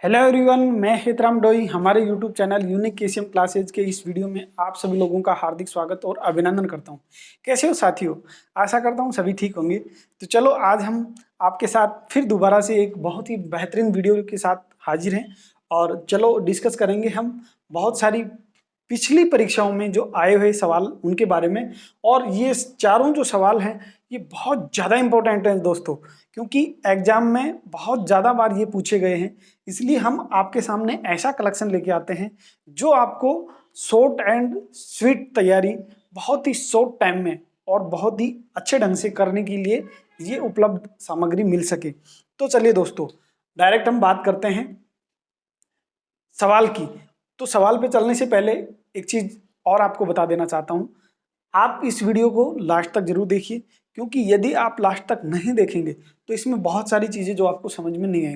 Hello everyone, मैं हेतराम डोई। हमारे YouTube channel unique KCM classes के इस वीडियो में आप सभी लोगों का हार्दिक स्वागत और अभिनंदन करता हूं। कैसे हो साथियों? आशा करता हूं सभी ठीक होंगे। तो चलो आज हम आपके साथ फिर दोबारा से एक बहुत ही बेहतरीन वीडियो के साथ हाजिर हैं और चलो डिस्कस करेंगे हम बहुत सारी पिछली परीक्षाओं में जो आए हुए सवाल उनके बारे में। और ये चारों जो सवाल हैं ये बहुत ज़्यादा इंपॉर्टेंट हैं दोस्तों, क्योंकि एग्जाम में बहुत ज़्यादा बार ये पूछे गए हैं। इसलिए हम आपके सामने ऐसा कलेक्शन लेके आते हैं जो आपको शॉर्ट एंड स्वीट तैयारी बहुत ही शॉर्ट टाइम में और बहुत ही अच्छे ढंग से करने के लिए ये उपलब्ध सामग्री मिल सके। तो चलिए दोस्तों, डायरेक्ट हम बात करते हैं सवाल की। तो सवाल पे चलने से पहले एक चीज और आपको बता देना चाहता हूं, आप इस वीडियो को लास्ट तक जरूर देखिए, क्योंकि यदि आप लास्ट तक नहीं देखेंगे तो इसमें बहुत सारी चीजें जो आपको समझ में नहीं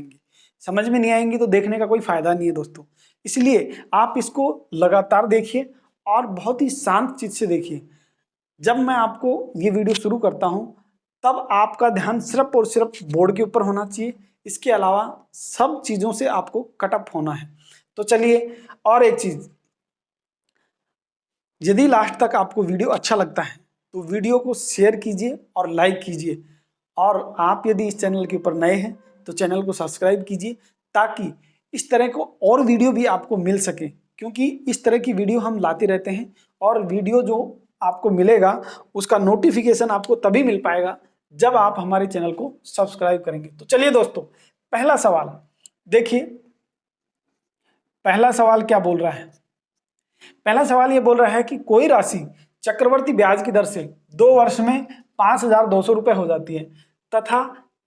आएंगी तो देखने का कोई फायदा नहीं है दोस्तों। इसलिए आप इसको लगातार देखिए और बहुत ही शांत चित्त से देखिए। जब मैं आपको ये वीडियो शुरू करता हूं तब आपका ध्यान सिर्फ और सिर्फ बोर्ड के ऊपर होना चाहिए। इसके अलावा सब चीजों से आपको कटअप होना है। तो चलिए, और एक चीज, यदि लास्ट तक आपको वीडियो अच्छा लगता है तो वीडियो को शेयर कीजिए और लाइक कीजिए। और आप यदि इस चैनल के ऊपर नए हैं तो चैनल को सब्सक्राइब कीजिए, ताकि इस तरह को और वीडियो भी आपको मिल सके, क्योंकि इस तरह की वीडियो हम लाते रहते हैं। और वीडियो जो आपको मिलेगा उसका नोटिफिकेशन आपको तभी मिल पाएगा जब आप हमारे चैनल को सब्सक्राइब करेंगे। तो चलिए दोस्तों, पहला सवाल देखिए। पहला सवाल क्या बोल रहा है? पहला सवाल ये बोल रहा है कि कोई राशि चक्रवर्ती ब्याज की दर से 2 वर्ष में 5,200 रुपए हो जाती है तथा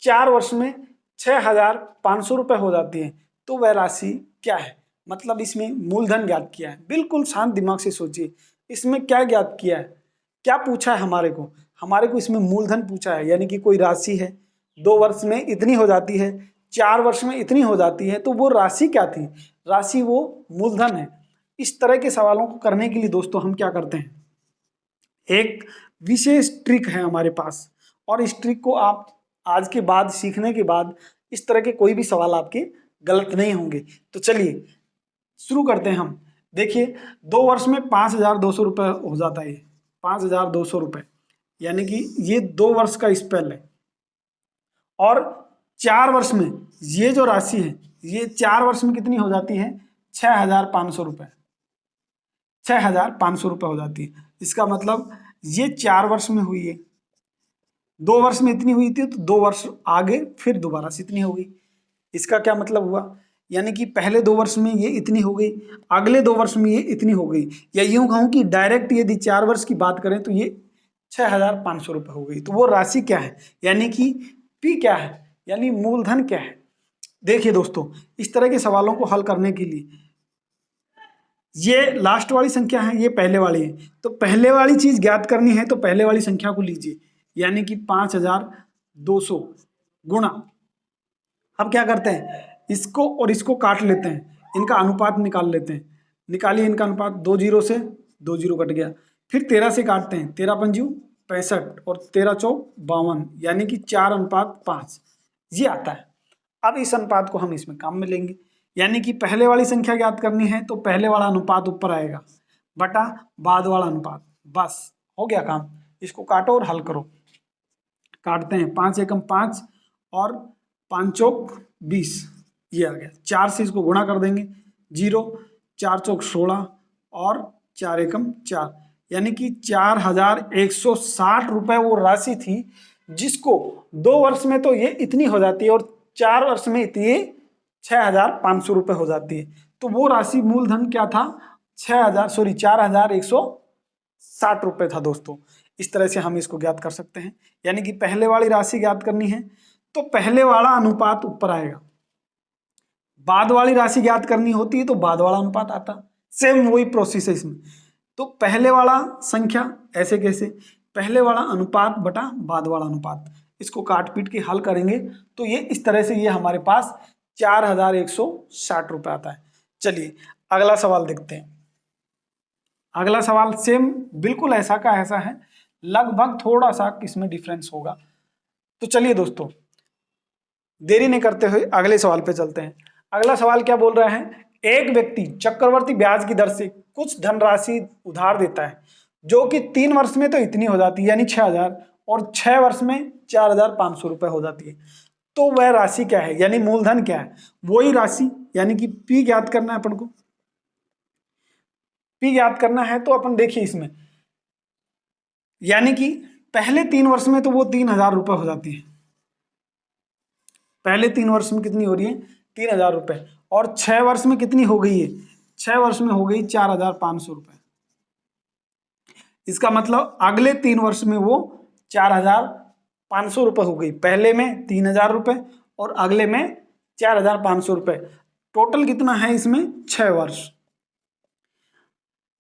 4 वर्ष में 6,500 रुपए हो जाती है, तो वह राशि क्या है? मतलब इसमें मूलधन ज्ञात किया है। बिल्कुल शांत दिमाग से सोचिए, इसमें क्या ज्ञात किया है, क्या पूछा है हमारे को इसमें मूलधन पूछा है, यानी कि कोई राशि है 2 वर्ष में इतनी हो जाती है, 4 वर्ष में इतनी हो जाती है, तो वो राशि क्या थी? राशि वो मूलधन है। इस तरह के सवालों को करने के लिए दोस्तों हम क्या करते हैं, एक विशेष ट्रिक है हमारे पास, और इस ट्रिक को आप आज के बाद सीखने के बाद इस तरह के कोई भी सवाल आपके गलत नहीं होंगे। तो चलिए शुरू करते हैं हम। देखिए, 2 वर्ष में 5,200 रुपये हो जाता है। 5,200 रुपये यानी कि ये 2 वर्ष का स्पेल है। और 4 वर्ष में ये जो राशि है ये 4 वर्ष में कितनी हो जाती है? 6,500 रुपये। 6,500 रुपये हो जाती है। इसका मतलब ये 4 वर्ष में हुई है, 2 वर्ष में इतनी हुई थी तो 2 वर्ष आगे फिर दोबारा से इतनी हो गई। इसका क्या मतलब हुआ? यानी कि पहले 2 वर्ष में ये इतनी हो गई, अगले 2 वर्ष में ये इतनी हो गई। या यूं कहूं कि डायरेक्ट यदि 4 वर्ष की बात करें तो ये 6,500 रुपये हो गई। तो वो राशि क्या है, यानी कि पी क्या है, यानी मूलधन क्या है? देखिए दोस्तों, इस तरह के सवालों को हल करने के लिए ये लास्ट वाली संख्या है, ये पहले वाली है, तो पहले वाली चीज ज्ञात करनी है तो पहले वाली संख्या को लीजिए, यानी कि 5,200 गुणा। अब क्या करते हैं, इसको और इसको काट लेते हैं, इनका अनुपात निकाल लेते हैं। निकालिए इनका अनुपात, 2 जीरो से 2 जीरो कट गया। फिर 13 से काटते हैं, 13 पंजू 65 और 13 चौक 52, यानी कि 4:5 ये आता है। अब इस अनुपात को हम इसमें काम में लेंगे, यानी कि पहले वाली संख्या ज्ञात करनी है तो पहले वाला अनुपात ऊपर आएगा बटा बाद वाला अनुपात। बस हो गया काम। इसको काटो और हल करो। काटते हैं, 5 एकम 5 और 5 चौक 20, ये आ गया। 4 से इसको गुणा कर देंगे, 0, 4 चौक 16 और 4 एकम 4, यानी कि 4,160 रुपए वो राशि थी जिसको 2 वर्ष में तो ये इतनी हो जाती है और 4 वर्ष में इतनी 6,500 रुपये हो जाती है। तो वो राशि मूलधन क्या था? 4,160 रुपये था दोस्तों। इस तरह से हम इसको ज्ञात कर सकते हैं, यानी कि पहले वाली राशि ज्ञात करनी है तो पहले वाला अनुपात ऊपर आएगा, बाद वाली राशि ज्ञात करनी होती है तो बाद वाला अनुपात आता। सेम वही प्रोसेस है इसमें। तो पहले वाला संख्या ऐसे कैसे, पहले वाला अनुपात बटा बाद वाला अनुपात, इसको काट पीट के हल करेंगे तो ये इस तरह से ये हमारे पास 4,160 रुपये आता है। चलिए अगला सवाल देखते हैं। अगला सवाल सेम बिल्कुल ऐसा का ऐसा है, लगभग थोड़ा सा इसमें डिफरेंस होगा। तो चलिए दोस्तों, देरी नहीं करते हुए अगले सवाल पे चलते हैं। अगला सवाल क्या बोल रहा है, एक व्यक्ति चक्रवर्ती ब्याज की दर से कुछ धनराशि उधार देता है जो कि 3 वर्ष में तो इतनी हो जाती है यानी 6,000 और 6 वर्ष में 4,500 रुपए हो जाती है। तो वह राशि क्या है, यानी मूलधन क्या है, वही राशि यानी कि पी ज्ञात करना है अपन को। पी ज्ञात करना है तो अपन देखिए इसमें, यानी कि पहले 3 वर्ष में तो वो 3,000 रुपए हो जाती है। पहले 3 वर्ष में कितनी हो रही है, 3,000 रुपए, और 6 वर्ष में कितनी हो गई है, 6 वर्ष में हो गई 4,500 रुपए। इसका मतलब अगले 3 वर्ष में वो 4,500 रुपए हो गई। पहले में 3,000 रुपए और अगले में 4,500 रुपए। टोटल कितना है इसमें, 6 वर्ष।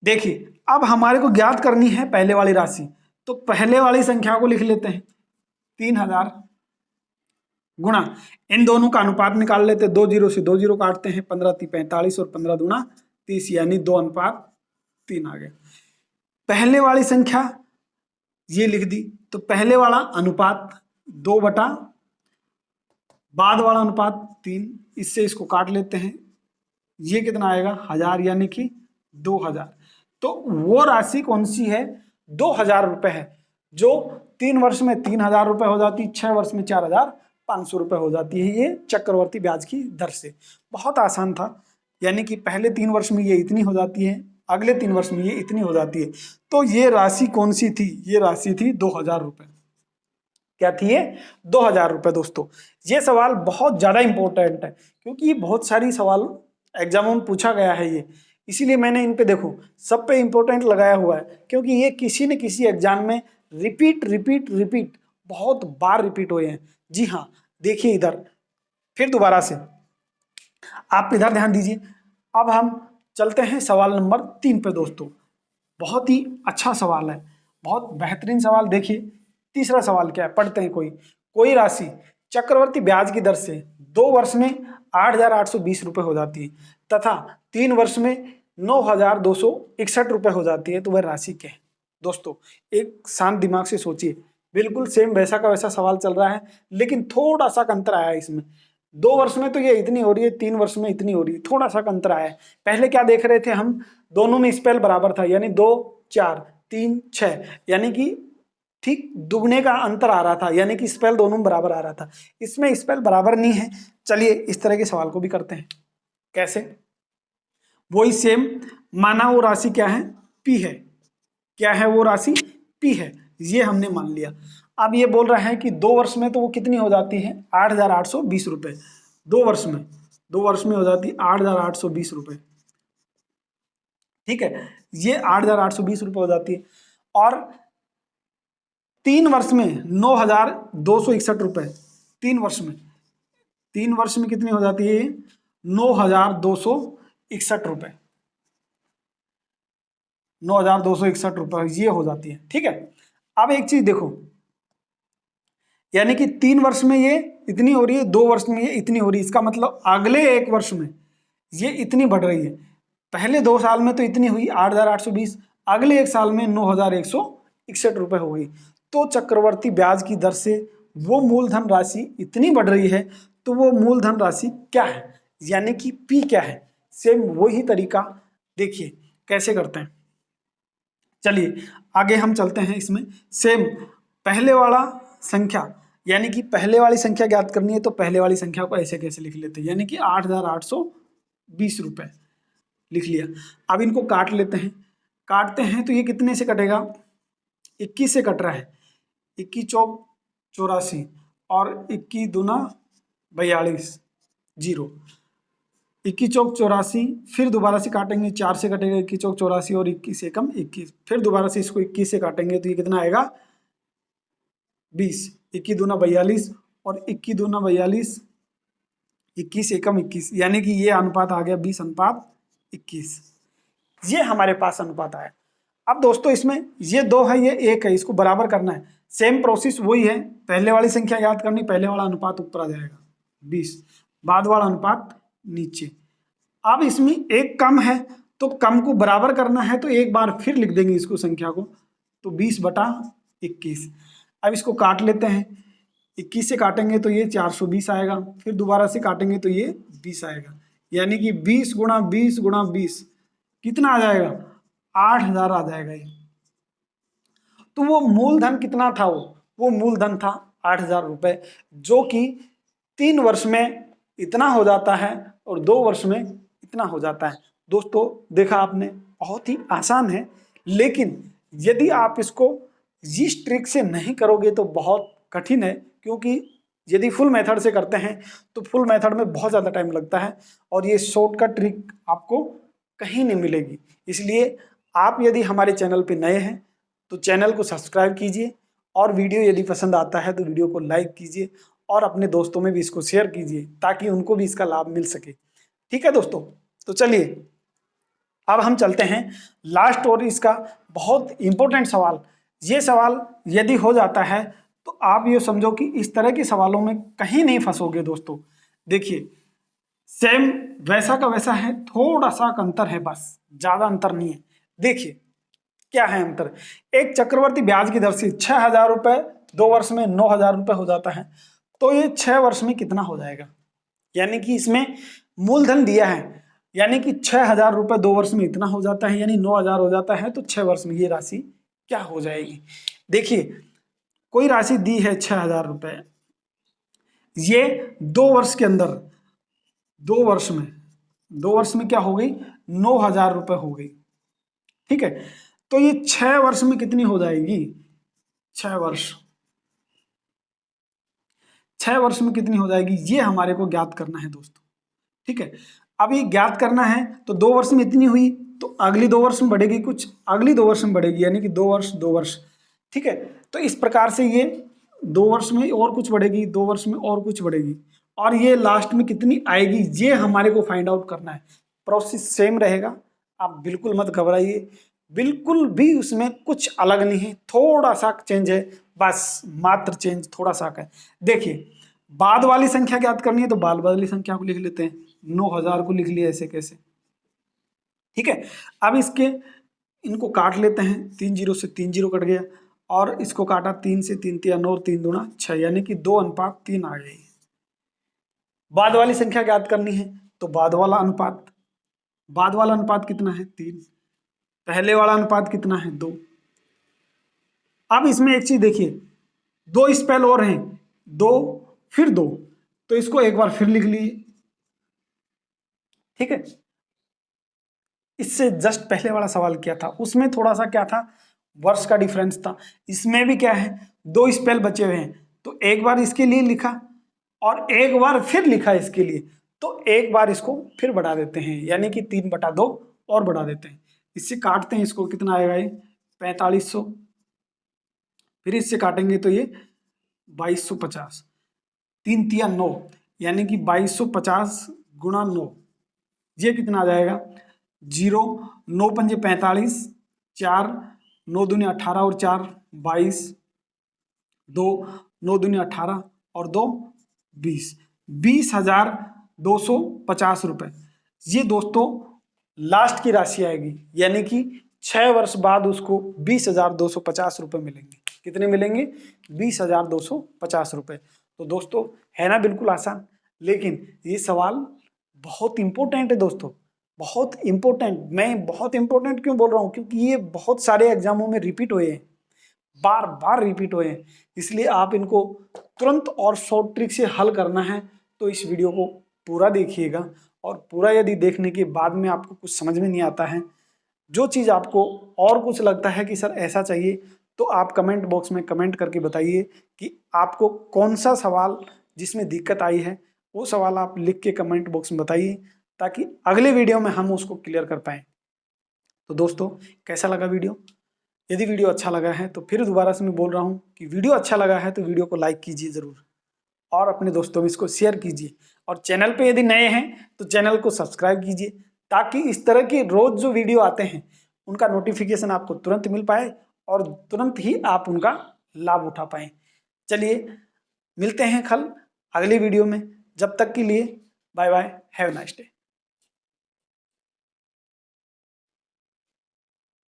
देखिए अब हमारे को ज्ञात करनी है पहले वाली राशि, तो पहले वाली संख्या को लिख लेते हैं 3,000 गुणा इन दोनों का अनुपात निकाल लेते हैं, 2 जीरो से 2 जीरो काटते हैं, 15 × 45 और 15 दूना 30 यानी 2:3 आ गया। पहले वाली संख्या ये लिख दी, तो पहले वाला अनुपात 2 बटा बाद वाला अनुपात 3, इससे इसको काट लेते हैं, ये कितना आएगा 1,000 यानी कि 2,000। तो वो राशि कौन सी है, 2,000 रुपए है, जो 3 वर्ष में 3,000 रुपए हो जाती, 6 वर्ष में 4,500 रुपए हो जाती है, ये चक्रवर्ती ब्याज की दर से। बहुत आसान था, यानी कि पहले 3 वर्ष में ये इतनी हो जाती है, अगले 3 वर्ष में ये इतनी हो जाती है। तो ये राशि कौन सी थी, ये राशि थी 2,000 रुपए। क्या थी ये, 2,000 रुपए। दोस्तों ये सवाल बहुत ज्यादा इंपॉर्टेंट है, क्योंकि ये बहुत सारी सवाल एग्जामों में पूछा गया है ये, इसीलिए मैंने इन पे देखो सब पे इंपॉर्टेंट लगाया हुआ है, क्योंकि ये किसी न किसी एग्जाम में रिपीट रिपीट रिपीट बहुत बार रिपीट हुए हैं। जी हाँ, देखिए इधर फिर दोबारा से आप इधर ध्यान दीजिए। अब हम चलते हैं सवाल नंबर 3 पे। दोस्तों बहुत ही अच्छा सवाल है, बहुत बेहतरीन सवाल। देखिए तीसरा सवाल क्या है, पढ़ते हैं। कोई राशि चक्रवर्ती ब्याज की दर से 2 वर्ष में 8,820 रुपए हो जाती है तथा 3 वर्ष में 9,261 रुपए हो जाती है, तो वह राशि क्या है। दोस्तों एक शांत दिमाग से सोचिए, बिल्कुल सेम वैसा का वैसा सवाल चल रहा है, लेकिन थोड़ा सा अंतर आया है इसमें। 2 वर्ष में तो ये इतनी हो रही है, 3 वर्ष में इतनी हो रही है, थोड़ा सा अंतर आया है। पहले क्या देख रहे थे हम, दोनों में स्पेल बराबर था, यानी 2 4 3 6, यानी कि ठीक दुगने का अंतर आ रहा था, यानी कि स्पेल दोनों में बराबर आ रहा था। इसमें स्पेल बराबर नहीं है। चलिए इस तरह के सवाल को भी करते हैं। कैसे, वही सेम, माना वो राशि क्या है, पी है। क्या है वो राशि, पी है, ये हमने मान लिया। अब ये बोल रहा है कि 2 वर्ष में तो वो कितनी हो जाती है, 8,820 रुपए। 2 वर्ष में, 2 वर्ष में हो जाती है 8,820 रुपए। ठीक है, ये 8,820 रुपए हो जाती है। और 3 वर्ष में 9,261 रुपए। 3 वर्ष में, 3 वर्ष में कितनी हो जाती है, 9,261 रुपए। 9,261 रुपए ये हो जाती है। ठीक है, अब एक चीज देखो, यानी कि 3 वर्ष में ये इतनी हो रही है, 2 वर्ष में ये इतनी हो रही है। इसका मतलब अगले 1 वर्ष में ये इतनी बढ़ रही है। पहले 2 साल में तो इतनी हुई 8,820, अगले 1 साल में 9,161 रुपए हो गई। तो चक्रवर्ती ब्याज की दर से वो मूलधन राशि इतनी बढ़ रही है, तो वो मूलधन राशि क्या है, यानी कि पी क्या है। सेम वही तरीका देखिए कैसे करते हैं। चलिए आगे हम चलते हैं। इसमें सेम पहले वाला संख्या, यानी कि पहले वाली संख्या ज्ञात करनी है, तो पहले वाली संख्या को ऐसे कैसे लिख लेते हैं, यानी कि 8,820 रुपए लिख लिया। अब इनको काट लेते हैं। काटते हैं तो ये कितने से कटेगा, 21 से कट रहा है। 21 चौक 84 और 21 दूना 42, 0। 21 चौक 84, फिर दोबारा से काटेंगे, 4 से कटेगा, 21 चौक 84 और 21 एकम 21, फिर दोबारा से इसको 21 से काटेंगे तो ये कितना आएगा, 20। 21 दूना 42 और 21 दूना 42, 21 एकम 21, यानी कि ये अनुपात आ गया 20:21। ये हमारे पास अनुपात आया। अब दोस्तों इसमें ये 2 है, ये 1 है, इसको बराबर करना है। सेम प्रोसेस वही है, पहले वाली संख्या याद करनी, पहले वाला अनुपात ऊपर आ जाएगा 20, बाद वाला अनुपात नीचे। अब इसमें एक कम है, तो कम को बराबर करना है, तो एक बार फिर लिख देंगे इसको संख्या को, तो 20/21। अब इसको काट लेते हैं। 21 से काटेंगे तो ये 420 आएगा, फिर दोबारा से काटेंगे तो ये 20 आएगा, यानी कि 20 गुणा 20 गुणा 20 कितना आ जाएगा, 8,000 आ जाएगा ये। तो वो मूलधन कितना था, वो मूलधन था 8,000 रुपये, जो कि 3 वर्ष में इतना हो जाता है और 2 वर्ष में इतना हो जाता है। दोस्तों देखा आपने, बहुत ही आसान है, लेकिन यदि आप इसको इस ट्रिक से नहीं करोगे तो बहुत कठिन है, क्योंकि यदि फुल मेथड से करते हैं तो फुल मेथड में बहुत ज़्यादा टाइम लगता है और ये शॉर्टकट ट्रिक आपको कहीं नहीं मिलेगी। इसलिए आप यदि हमारे चैनल पे नए हैं तो चैनल को सब्सक्राइब कीजिए, और वीडियो यदि पसंद आता है तो वीडियो को लाइक कीजिए और अपने दोस्तों में भी इसको शेयर कीजिए ताकि उनको भी इसका लाभ मिल सके। ठीक है दोस्तों, तो चलिए अब हम चलते हैं लास्ट और इसका बहुत इंपॉर्टेंट सवाल। ये सवाल यदि हो जाता है तो आप ये समझो कि इस तरह के सवालों में कहीं नहीं फंसोगे दोस्तों। देखिए सेम वैसा का वैसा है, थोड़ा सा अंतर है, बस ज्यादा अंतर नहीं है। देखिए क्या है अंतर, एक चक्रवर्ती ब्याज की दर से 6,000 रुपए 2 वर्ष में 9,000 रुपए हो जाता है, तो ये 6 वर्ष में कितना हो जाएगा। यानी कि इसमें मूलधन दिया है, यानी कि 6,000 रुपए 2 वर्ष में इतना हो जाता है, यानी 9,000 हो जाता है, तो 6 वर्ष में ये राशि क्या हो जाएगी। देखिए कोई राशि दी है 6,000 रुपए, ये 2 वर्ष के अंदर 2 वर्ष में क्या हो गई, 9,000 रुपए हो गई। ठीक है, तो ये 6 वर्ष में कितनी हो जाएगी, 6 वर्ष में कितनी हो जाएगी, ये हमारे को ज्ञात करना है दोस्तों। ठीक है, अब ये ज्ञात करना है तो 2 वर्ष में इतनी हुई तो अगली 2 वर्ष में बढ़ेगी कुछ, अगली 2 वर्ष में बढ़ेगी, यानी कि 2 वर्ष 2 वर्ष। ठीक है, तो इस प्रकार से ये 2 वर्ष में और कुछ बढ़ेगी, 2 वर्ष में और कुछ बढ़ेगी, और ये लास्ट में कितनी आएगी ये हमारे को फाइंड आउट करना है। प्रोसेस सेम रहेगा, आप बिल्कुल मत घबराइए, बिल्कुल भी उसमें कुछ अलग नहीं है, थोड़ा सा चेंज है, बस मात्र चेंज थोड़ा सा का है। देखिए बाद वाली संख्या ज्ञात करनी है तो बाद वाली संख्या को लिख लेते हैं, 9,000 को लिख लिया ऐसे कैसे। ठीक है, अब इसके इनको काट लेते हैं, 3 जीरो से 3 जीरो कट गया, और इसको काटा 3 से, 3 तिया 9 और 3 दूना 6, यानी कि 2:3 आ गई। बाद वाली संख्या ज्ञात करनी है तो बाद वाला अनुपात कितना है, 3। पहले वाला अनुपात कितना है, 2। अब इसमें एक चीज देखिए, 2 स्पेल और हैं, 2 फिर 2, तो इसको एक बार फिर लिख लिए। ठीक है, इससे जस्ट पहले वाला सवाल क्या था, उसमें थोड़ा सा क्या था, वर्ष का डिफरेंस था। इसमें भी क्या है, 2 स्पेल बचे हुए हैं, तो एक बार इसके लिए लिखा और एक बार फिर लिखा इसके लिए, तो एक बार इसको फिर बढ़ा देते हैं, यानी कि 3/2 और बढ़ा देते हैं। इससे काटते हैं, इसको कितना आएगा ये 4500, फिर इससे काटेंगे तो ये 2250, 3 तिया 9, यानी कि 2250 गुणा 9, ये कितना आ जाएगा, 0, 9 पंजे 45, 4, 9 दूनी 18 और 4 22, 2, 9 दूनी 18 और 2 20, 20,250 रुपये। ये दोस्तों लास्ट की राशि आएगी, यानी कि 6 वर्ष बाद उसको 20,250 रुपये मिलेंगे। कितने मिलेंगे, 20,250 रुपये। तो दोस्तों है ना बिल्कुल आसान, लेकिन ये सवाल बहुत इंपॉर्टेंट है दोस्तों, बहुत इंपॉर्टेंट। मैं बहुत इंपॉर्टेंट क्यों बोल रहा हूँ, क्योंकि ये बहुत सारे एग्जामों में रिपीट हुए हैं, बार बार रिपीट हुए हैं, इसलिए आप इनको तुरंत और शॉर्ट ट्रिक से हल करना है। तो इस वीडियो को पूरा देखिएगा, और पूरा यदि देखने के बाद में आपको कुछ समझ में नहीं आता है, जो चीज़ आपको और कुछ लगता है कि सर ऐसा चाहिए, तो आप कमेंट बॉक्स में कमेंट करके बताइए कि आपको कौन सा सवाल जिसमें दिक्कत आई है, वो सवाल आप लिख के कमेंट बॉक्स में बताइए, ताकि अगले वीडियो में हम उसको क्लियर कर पाएँ। तो दोस्तों कैसा लगा वीडियो, यदि वीडियो अच्छा लगा है तो फिर दोबारा से मैं बोल रहा हूँ कि वीडियो अच्छा लगा है तो वीडियो को लाइक कीजिए ज़रूर, और अपने दोस्तों में इसको शेयर कीजिए, और चैनल पे यदि नए हैं तो चैनल को सब्सक्राइब कीजिए, ताकि इस तरह की रोज़ जो वीडियो आते हैं उनका नोटिफिकेशन आपको तुरंत मिल पाए और तुरंत ही आप उनका लाभ उठा पाएँ। चलिए मिलते हैं कल अगली वीडियो में, जब तक के लिए bye bye, have a nice day.